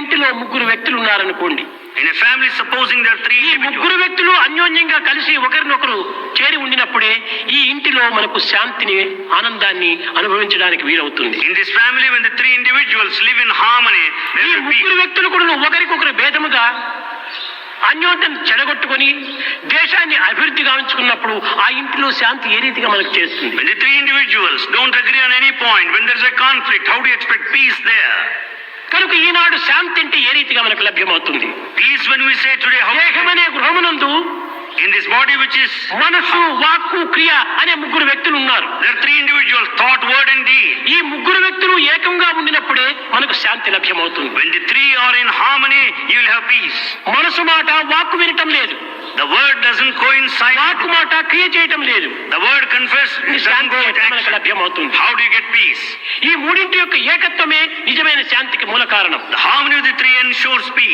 ఇంటిలో ముగ్గురు వ్యక్తులు ఉన్నారనుకోండి. In a family, supposing there are three ఈ individuals, ముగ్గురు వ్యక్తులు అన్యోన్యంగా కలిసి ఒకరినొకరు చేరి ఉండినప్పుడే ఈ ఇంటిలో మనకు శాంతిని, ఆనందాన్ని అనుభవించడానికి వీలవుతుంది. in this family, when the three individuals live in harmony, there ఈ will be ముగ్గురు వ్యక్తులు కూడా ఒకరికొకరు భేదముగా అన్యోన్యం చెడగొట్టుకొని దేశాన్ని అభివృద్ధి గావించుకున్నప్పుడు ఆ ఇంటిలో శాంతి ఏ రీతిగా మనకు చేస్తుంది? when the three individuals don't agree on any point, when there is a conflict, how do you expect peace there? కనుక ఈనాడు శాంతి అంటే ఏ రీతిగా మనకు లభ్యమవుతుంది? Peace, when we say today, how దేహమనే గృహమునందు in this body which is, మనసు, వాక్కు, క్రియ అనే ముగ్గురు వ్యక్తులు ఉన్నారు. there are three individuals, thought, word and deed. ఈ ముగ్గురు వ్యక్తులు ఏకంగా ఉండినప్పుడే మనకు శాంతి లభ్యమవుతుంది. When the three are in harmony, you will have peace. మనసు మాట వాక్కు వినటం లేదు, The word doesn't coincide. వాక్కు మాట క్రియ చేయటం లేదు. The word confess, it doesn't Shanti go with ఎట్లా మనకు action. లభ్యమవుతుంది? How do you get peace? ఈ మూడింటి యొక్క ఏకత్వమే నిజమైన శాంతికి మూల కారణం. The harmony of the three ensures peace.